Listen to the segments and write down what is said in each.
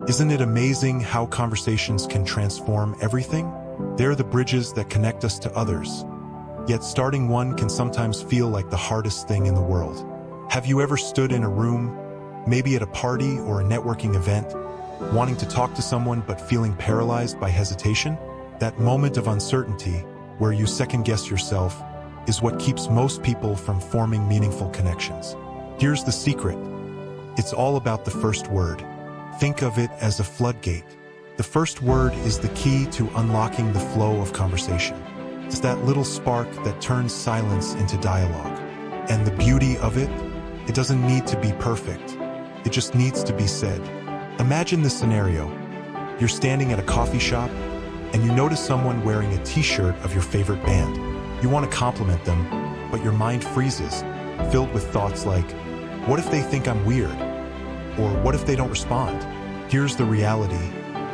Isn't it amazing how conversations can transform everything? They're the bridges that connect us to others. Yet starting one can sometimes feel like the hardest thing in the world. Have you ever stood in a room, maybe at a party or a networking event, wanting to talk to someone but feeling paralyzed by hesitation? That moment of uncertainty, where you second-guess yourself, is what keeps most people from forming meaningful connections. Here's the secret. It's all about the first word. Think of it as a floodgate. The first word is the key to unlocking the flow of conversation. It's that little spark that turns silence into dialogue. And the beauty of it doesn't need to be perfect. It just needs to be said. Imagine this scenario. You're standing at a coffee shop, and you notice someone wearing a t-shirt of your favorite band. You want to compliment them, but your mind freezes, filled with thoughts like, what if they think I'm weird? Or what if they don't respond? Here's the reality.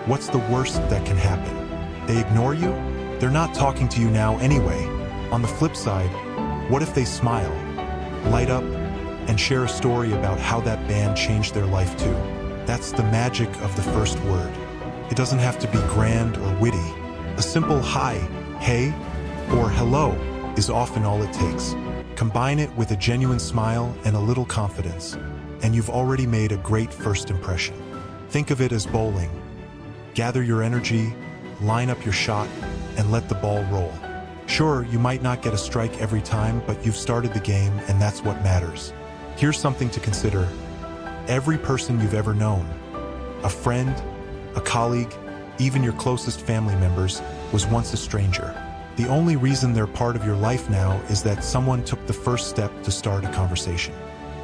What's the worst that can happen? They ignore you? They're not talking to you now anyway. On the flip side, what if they smile, light up, and share a story about how that band changed their life too? That's the magic of the first word. It doesn't have to be grand or witty. A simple hi, hey, or hello is often all it takes. Combine it with a genuine smile and a little confidence, and you've already made a great first impression. Think of it as bowling. Gather your energy, line up your shot, and let the ball roll. Sure, you might not get a strike every time, but you've started the game, and that's what matters. Here's something to consider. Every person you've ever known, a friend, a colleague, even your closest family members, was once a stranger. The only reason they're part of your life now is that someone took the first step to start a conversation.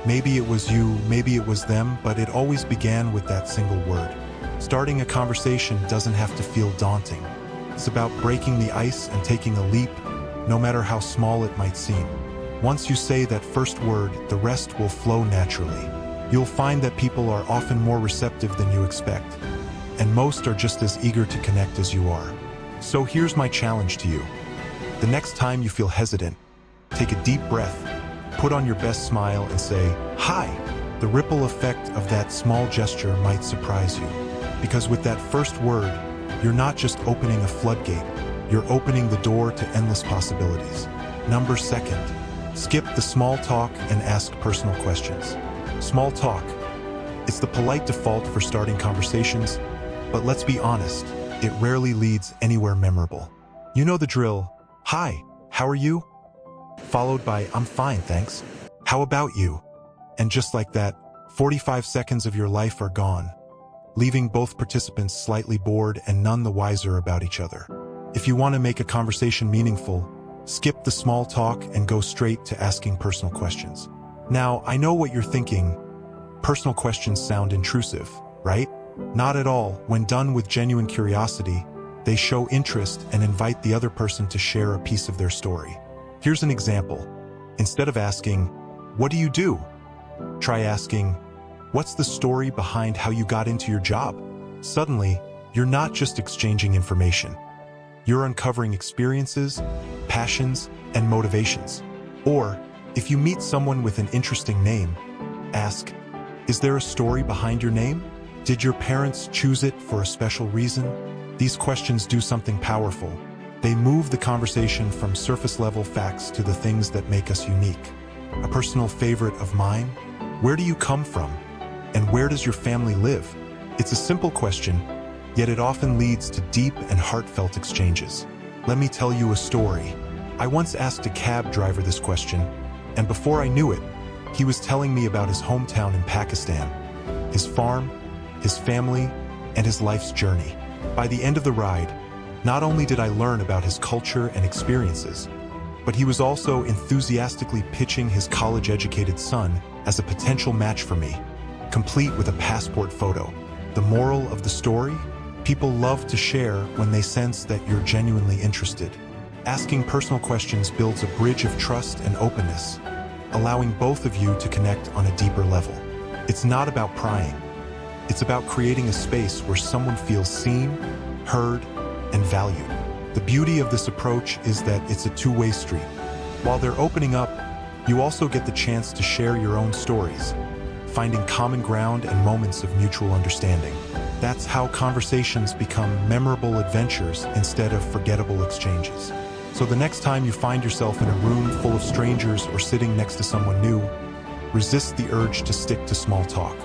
Maybe it was you, maybe it was them, but it always began with that single word. Starting a conversation doesn't have to feel daunting. It's about breaking the ice and taking a leap, no matter how small it might seem. Once you say that first word, the rest will flow naturally. You'll find that people are often more receptive than you expect, and most are just as eager to connect as you are. So here's my challenge to you. The next time you feel hesitant, take a deep breath, put on your best smile and say, hi. The ripple effect of that small gesture might surprise you. Because with that first word, you're not just opening a floodgate, you're opening the door to endless possibilities. Number second, skip the small talk and ask personal questions. Small talk. It's the polite default for starting conversations, but let's be honest, it rarely leads anywhere memorable. You know the drill. Hi, how are you? Followed by, I'm fine, thanks. How about you? And just like that, 45 seconds of your life are gone, leaving both participants slightly bored and none the wiser about each other. If you want to make a conversation meaningful, skip the small talk and go straight to asking personal questions. Now, I know what you're thinking. Personal questions sound intrusive, right? Not at all. When done with genuine curiosity, they show interest and invite the other person to share a piece of their story. Here's an example. Instead of asking, what do you do? Try asking, what's the story behind how you got into your job? Suddenly, you're not just exchanging information. You're uncovering experiences, passions, and motivations. Or, if you meet someone with an interesting name, ask, is there a story behind your name? Did your parents choose it for a special reason? These questions do something powerful. They move the conversation from surface-level facts to the things that make us unique. A personal favorite of mine? Where do you come from? And where does your family live? It's a simple question, yet it often leads to deep and heartfelt exchanges. Let me tell you a story. I once asked a cab driver this question, and before I knew it, he was telling me about his hometown in Pakistan, his farm, his family, and his life's journey. By the end of the ride, not only did I learn about his culture and experiences, but he was also enthusiastically pitching his college-educated son as a potential match for me, complete with a passport photo. The moral of the story? People love to share when they sense that you're genuinely interested. Asking personal questions builds a bridge of trust and openness, allowing both of you to connect on a deeper level. It's not about prying. It's about creating a space where someone feels seen, heard, and valued. The beauty of this approach is that it's a two-way street. While they're opening up, you also get the chance to share your own stories, finding common ground and moments of mutual understanding. That's how conversations become memorable adventures instead of forgettable exchanges. So the next time you find yourself in a room full of strangers or sitting next to someone new, resist the urge to stick to small talk.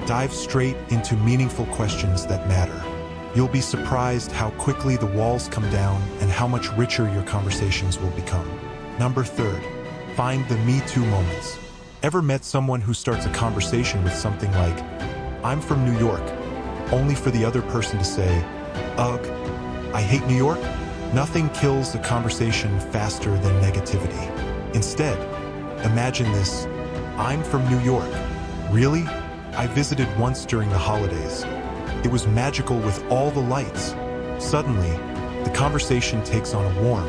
Dive straight into meaningful questions that matter. You'll be surprised how quickly the walls come down and how much richer your conversations will become. Number 3, find the Me Too moments. Ever met someone who starts a conversation with something like, "I'm from New York," only for the other person to say, "Ugh, I hate New York"? Nothing kills a conversation faster than negativity. Instead, imagine this: "I'm from New York. Really? I visited once during the holidays. It was magical with all the lights." Suddenly, the conversation takes on a warm,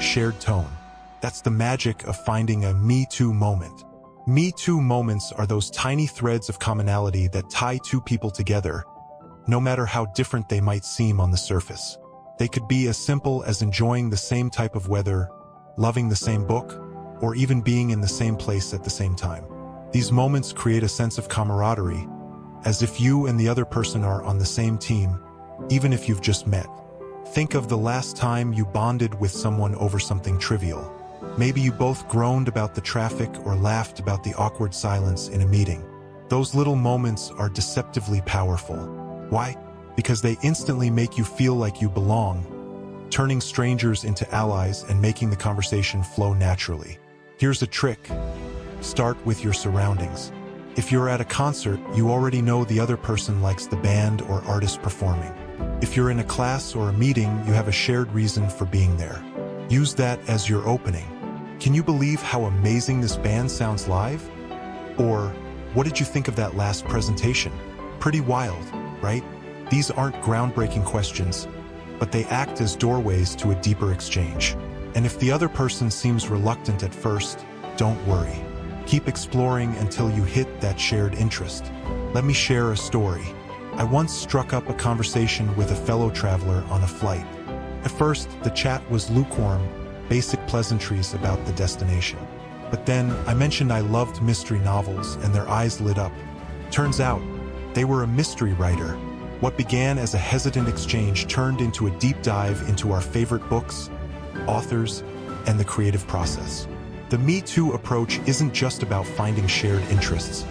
shared tone. That's the magic of finding a Me Too moment. Me Too moments are those tiny threads of commonality that tie two people together, no matter how different they might seem on the surface. They could be as simple as enjoying the same type of weather, loving the same book, or even being in the same place at the same time. These moments create a sense of camaraderie, as if you and the other person are on the same team, even if you've just met. Think of the last time you bonded with someone over something trivial. Maybe you both groaned about the traffic or laughed about the awkward silence in a meeting. Those little moments are deceptively powerful. Why? Because they instantly make you feel like you belong, turning strangers into allies and making the conversation flow naturally. Here's a trick. Start with your surroundings. If you're at a concert, you already know the other person likes the band or artist performing. If you're in a class or a meeting, you have a shared reason for being there. Use that as your opening. "Can you believe how amazing this band sounds live?" Or, "What did you think of that last presentation? Pretty wild, right?" These aren't groundbreaking questions, but they act as doorways to a deeper exchange. And if the other person seems reluctant at first, don't worry. Keep exploring until you hit that shared interest. Let me share a story. I once struck up a conversation with a fellow traveler on a flight. At first, the chat was lukewarm, basic pleasantries about the destination. But then I mentioned I loved mystery novels, and their eyes lit up. Turns out, they were a mystery writer. What began as a hesitant exchange turned into a deep dive into our favorite books, authors, and the creative process. The Me Too approach isn't just about finding shared interests.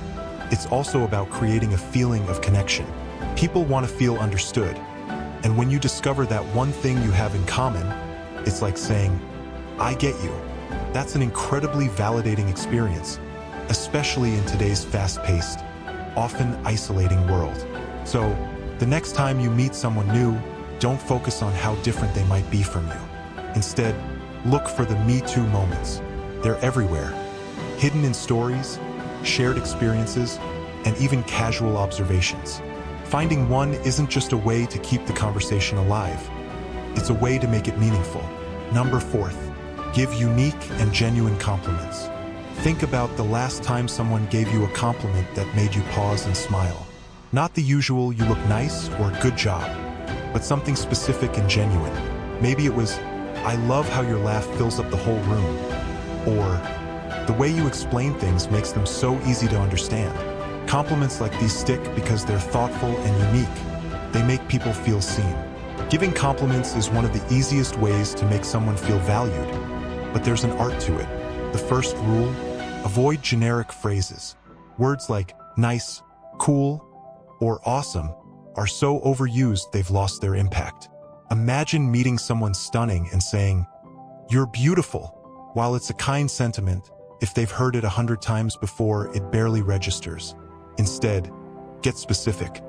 It's also about creating a feeling of connection. People want to feel understood. And when you discover that one thing you have in common, it's like saying, "I get you." That's an incredibly validating experience, especially in today's fast-paced, often isolating world. So, the next time you meet someone new, don't focus on how different they might be from you. Instead, look for the Me Too moments. They're everywhere, hidden in stories, shared experiences, and even casual observations. Finding one isn't just a way to keep the conversation alive. It's a way to make it meaningful. Number 4, give unique and genuine compliments. Think about the last time someone gave you a compliment that made you pause and smile. Not the usual "you look nice" or "good job," but something specific and genuine. Maybe it was, "I love how your laugh fills up the whole room," or "the way you explain things makes them so easy to understand." Compliments like these stick because they're thoughtful and unique. They make people feel seen. Giving compliments is one of the easiest ways to make someone feel valued, but there's an art to it. The first rule: avoid generic phrases. Words like nice, cool, or awesome are so overused they've lost their impact. Imagine meeting someone stunning and saying, "You're beautiful." While it's a kind sentiment, if they've heard it 100 times before, it barely registers. Instead, get specific.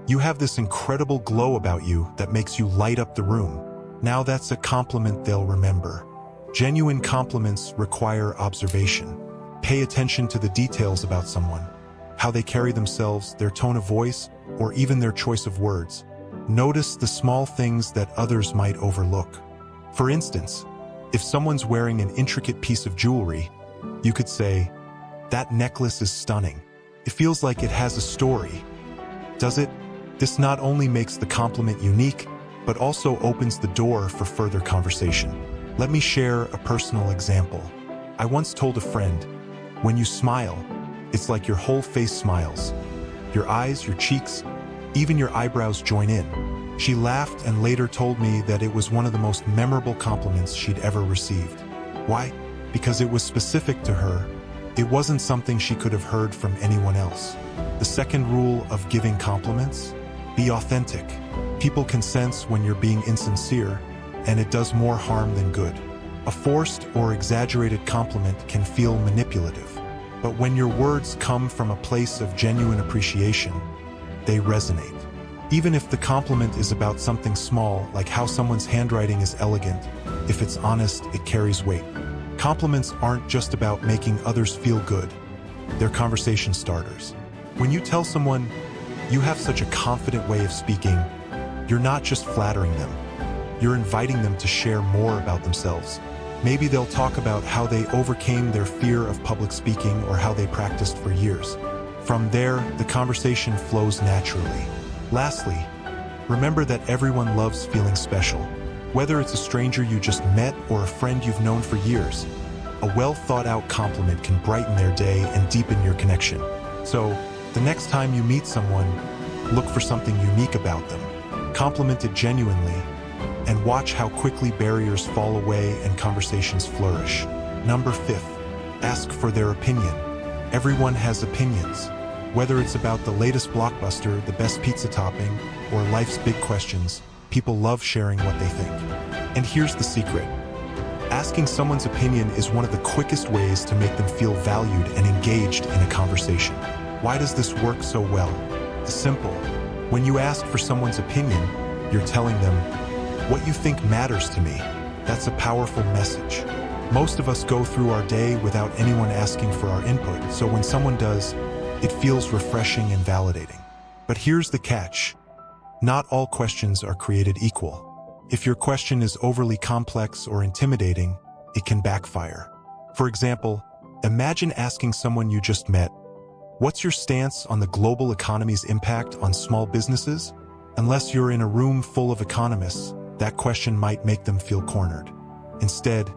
"You have this incredible glow about you that makes you light up the room." Now that's a compliment they'll remember. Genuine compliments require observation. Pay attention to the details about someone, how they carry themselves, their tone of voice, or even their choice of words. Notice the small things that others might overlook. For instance, if someone's wearing an intricate piece of jewelry, you could say, "That necklace is stunning. It feels like it has a story." Does it? This not only makes the compliment unique, but also opens the door for further conversation. Let me share a personal example. I once told a friend, "When you smile, it's like your whole face smiles. Your eyes, your cheeks, Even your eyebrows join in. She laughed and later told me that it was one of the most memorable compliments she'd ever received. Why? Because it was specific to her. It wasn't something she could have heard from anyone else. The second rule of giving compliments: be authentic. People can sense when you're being insincere, and it does more harm than good. A forced or exaggerated compliment can feel manipulative, but when your words come from a place of genuine appreciation, they resonate. Even if the compliment is about something small, like how someone's handwriting is elegant, if it's honest, it carries weight. Compliments aren't just about making others feel good. They're conversation starters. When you tell someone, "You have such a confident way of speaking," you're not just flattering them. You're inviting them to share more about themselves. Maybe they'll talk about how they overcame their fear of public speaking or how they practiced for years. From there, the conversation flows naturally. Lastly, remember that everyone loves feeling special. Whether it's a stranger you just met or a friend you've known for years, a well-thought-out compliment can brighten their day and deepen your connection. So, the next time you meet someone, look for something unique about them. Compliment it genuinely, and watch how quickly barriers fall away and conversations flourish. Number 5, ask for their opinion. Everyone has opinions. Whether it's about the latest blockbuster, the best pizza topping, or life's big questions, people love sharing what they think. And here's the secret. Asking someone's opinion is one of the quickest ways to make them feel valued and engaged in a conversation. Why does this work so well? It's simple. When you ask for someone's opinion, you're telling them, "What you think matters to me." That's a powerful message. Most of us go through our day without anyone asking for our input, so when someone does, it feels refreshing and validating. But here's the catch. Not all questions are created equal. If your question is overly complex or intimidating, it can backfire. For example, imagine asking someone you just met, "What's your stance on the global economy's impact on small businesses?" Unless you're in a room full of economists, that question might make them feel cornered. Instead,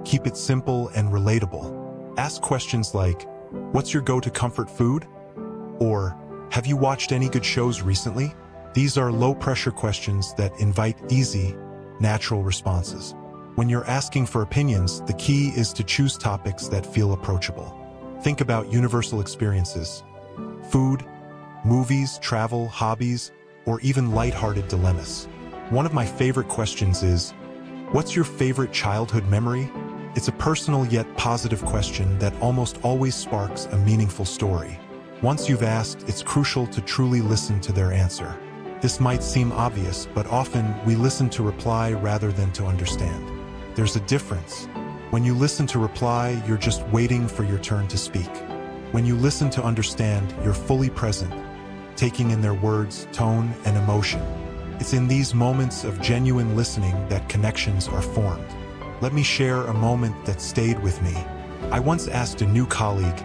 keep it simple and relatable. Ask questions like, "What's your go-to comfort food?" Or, "Have you watched any good shows recently?" These are low-pressure questions that invite easy, natural responses. When you're asking for opinions, the key is to choose topics that feel approachable. Think about universal experiences: food, movies, travel, hobbies, or even lighthearted dilemmas. One of my favorite questions is, "What's your favorite childhood memory?" It's a personal yet positive question that almost always sparks a meaningful story. Once you've asked, it's crucial to truly listen to their answer. This might seem obvious, but often we listen to reply rather than to understand. There's a difference. When you listen to reply, you're just waiting for your turn to speak. When you listen to understand, you're fully present, taking in their words, tone, and emotion. It's in these moments of genuine listening that connections are formed. Let me share a moment that stayed with me. I once asked a new colleague,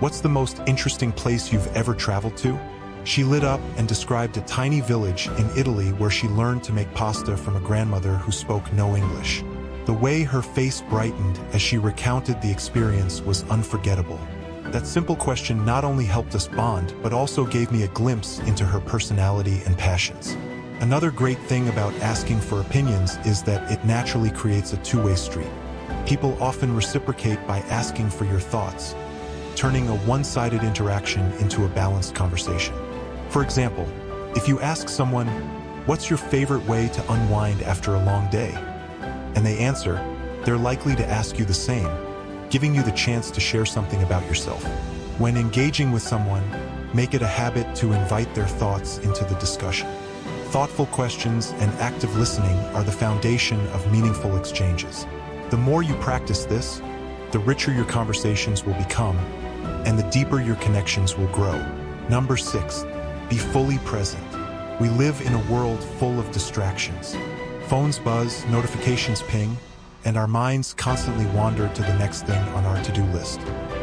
"What's the most interesting place you've ever traveled to?" She lit up and described a tiny village in Italy where she learned to make pasta from a grandmother who spoke no English. The way her face brightened as she recounted the experience was unforgettable. That simple question not only helped us bond, but also gave me a glimpse into her personality and passions. Another great thing about asking for opinions is that it naturally creates a two-way street. People often reciprocate by asking for your thoughts, turning a one-sided interaction into a balanced conversation. For example, if you ask someone, "What's your favorite way to unwind after a long day?" and they answer, they're likely to ask you the same, giving you the chance to share something about yourself. When engaging with someone, make it a habit to invite their thoughts into the discussion. Thoughtful questions and active listening are the foundation of meaningful exchanges. The more you practice this, the richer your conversations will become, and the deeper your connections will grow. Number 6, be fully present. We live in a world full of distractions. Phones buzz, notifications ping, and our minds constantly wander to the next thing on our to-do list.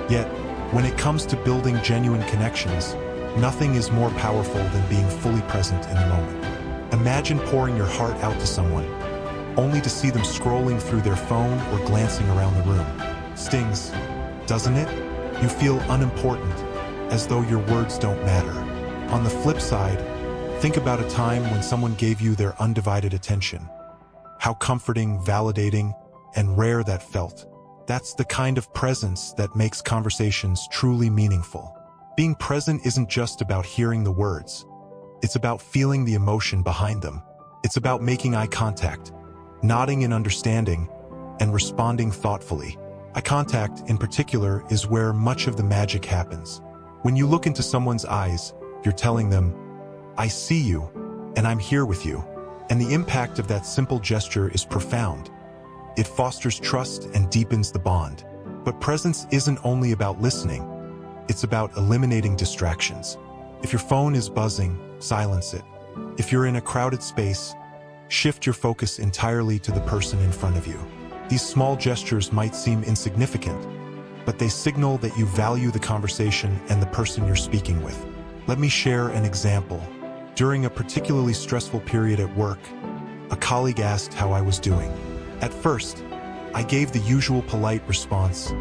Yet, when it comes to building genuine connections, nothing is more powerful than being fully present in the moment. Imagine pouring your heart out to someone, only to see them scrolling through their phone or glancing around the room. Stings, doesn't it? You feel unimportant, as though your words don't matter. On the flip side, Think about a time when someone gave you their undivided attention. How comforting, validating, and rare that felt. That's the kind of presence that makes conversations truly meaningful. Being present isn't just about hearing the words. It's about feeling the emotion behind them. It's about making eye contact, nodding in understanding, and responding thoughtfully. Eye contact, in particular, is where much of the magic happens. When you look into someone's eyes, you're telling them, "I see you, and I'm here with you." And the impact of that simple gesture is profound. It fosters trust and deepens the bond. But presence isn't only about listening. It's about eliminating distractions. If your phone is buzzing, silence it. If you're in a crowded space, shift your focus entirely to the person in front of you. These small gestures might seem insignificant, but they signal that you value the conversation and the person you're speaking with. Let me share an example. During a particularly stressful period at work, a colleague asked how I was doing. At first, I gave the usual polite response,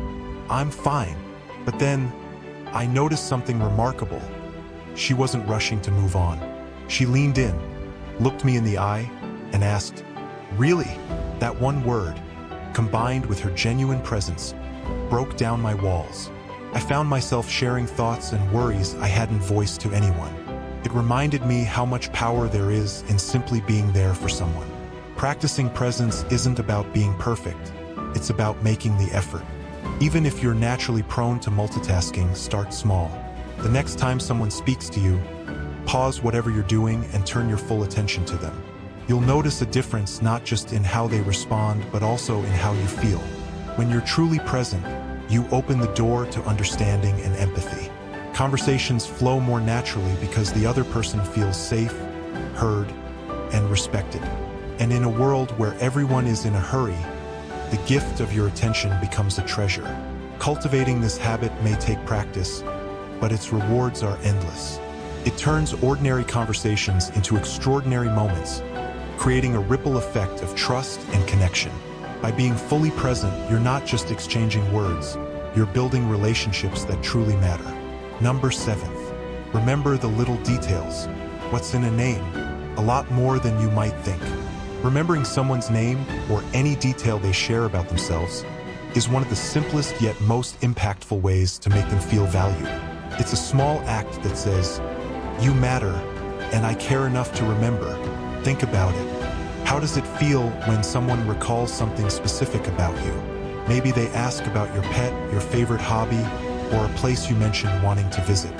"I'm fine." But then, I noticed something remarkable. She wasn't rushing to move on. She leaned in, looked me in the eye, and asked, "Really?" That one word, combined with her genuine presence, broke down my walls. I found myself sharing thoughts and worries I hadn't voiced to anyone. It reminded me how much power there is in simply being there for someone. Practicing presence isn't about being perfect. It's about making the effort. Even if you're naturally prone to multitasking, start small. The next time someone speaks to you, pause whatever you're doing and turn your full attention to them. You'll notice a difference not just in how they respond, but also in how you feel. When you're truly present, you open the door to understanding and empathy. Conversations flow more naturally because the other person feels safe, heard, and respected. And in a world where everyone is in a hurry, the gift of your attention becomes a treasure. Cultivating this habit may take practice, but its rewards are endless. It turns ordinary conversations into extraordinary moments, creating a ripple effect of trust and connection. By being fully present, you're not just exchanging words, you're building relationships that truly matter. Number 7. Remember the little details. What's in a name? A lot more than you might think. Remembering someone's name or any detail they share about themselves is one of the simplest yet most impactful ways to make them feel valued. It's a small act that says, "You matter, and I care enough to remember." Think about it. How does it feel when someone recalls something specific about you? Maybe they ask about your pet, your favorite hobby, or a place you mentioned wanting to visit.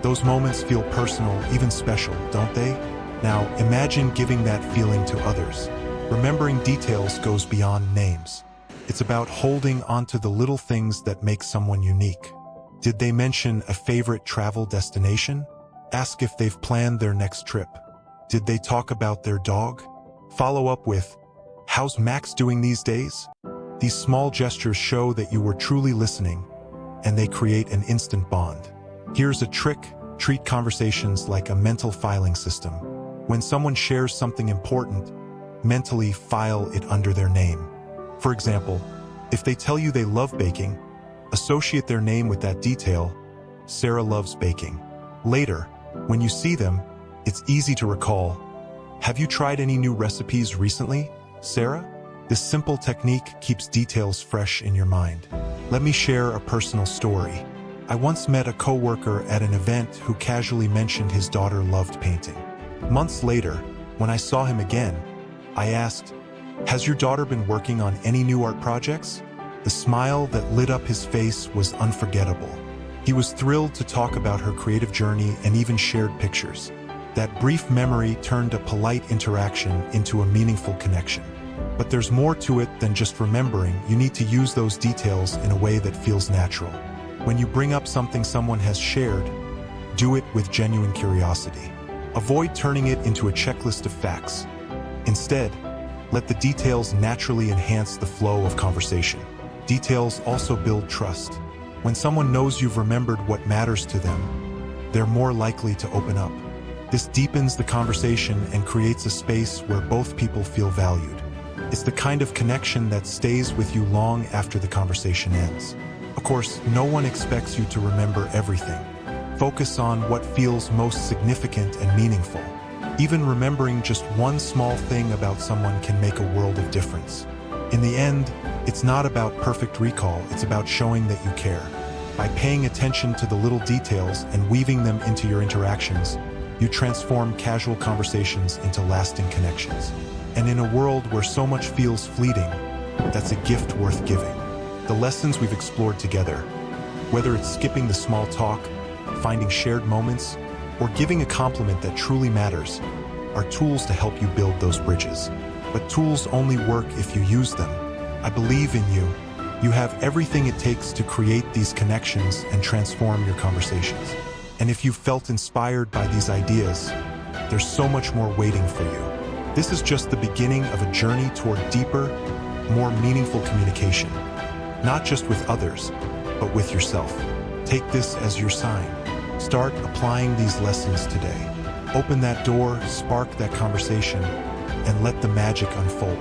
Those moments feel personal, even special, don't they? Now, imagine giving that feeling to others. Remembering details goes beyond names. It's about holding onto the little things that make someone unique. Did they mention a favorite travel destination? Ask if they've planned their next trip. Did they talk about their dog? Follow up with, "How's Max doing these days?" These small gestures show that you were truly listening, and they create an instant bond. Here's a trick: treat conversations like a mental filing system. When someone shares something important, mentally file it under their name. For example, if they tell you they love baking, associate their name with that detail. Sarah loves baking. Later, when you see them, it's easy to recall, "Have you tried any new recipes recently, Sarah?" This simple technique keeps details fresh in your mind. Let me share a personal story. I once met a coworker at an event who casually mentioned his daughter loved painting. Months later, when I saw him again, I asked, "Has your daughter been working on any new art projects?" The smile that lit up his face was unforgettable. He was thrilled to talk about her creative journey and even shared pictures. That brief memory turned a polite interaction into a meaningful connection. But there's more to it than just remembering. You need to use those details in a way that feels natural. When you bring up something someone has shared, do it with genuine curiosity. Avoid turning it into a checklist of facts. Instead, let the details naturally enhance the flow of conversation. Details also build trust. When someone knows you've remembered what matters to them, they're more likely to open up. This deepens the conversation and creates a space where both people feel valued. It's the kind of connection that stays with you long after the conversation ends. Of course, no one expects you to remember everything. Focus on what feels most significant and meaningful. Even remembering just one small thing about someone can make a world of difference. In the end, it's not about perfect recall, it's about showing that you care. By paying attention to the little details and weaving them into your interactions, you transform casual conversations into lasting connections. And in a world where so much feels fleeting, that's a gift worth giving. The lessons we've explored together, whether it's skipping the small talk, finding shared moments, or giving a compliment that truly matters, are tools to help you build those bridges. But tools only work if you use them. I believe in you. You have everything it takes to create these connections and transform your conversations. And if you've felt inspired by these ideas, there's so much more waiting for you. This is just the beginning of a journey toward deeper, more meaningful communication. Not just with others, but with yourself. Take this as your sign. Start applying these lessons today. Open that door, spark that conversation, and let the magic unfold.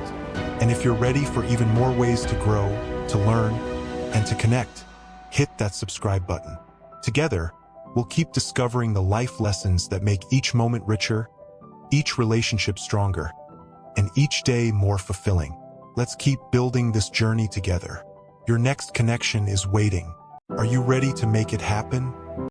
And if you're ready for even more ways to grow, to learn, and to connect, hit that subscribe button. Together, we'll keep discovering the life lessons that make each moment richer, each relationship stronger, and each day more fulfilling. Let's keep building this journey together. Your next connection is waiting. Are you ready to make it happen?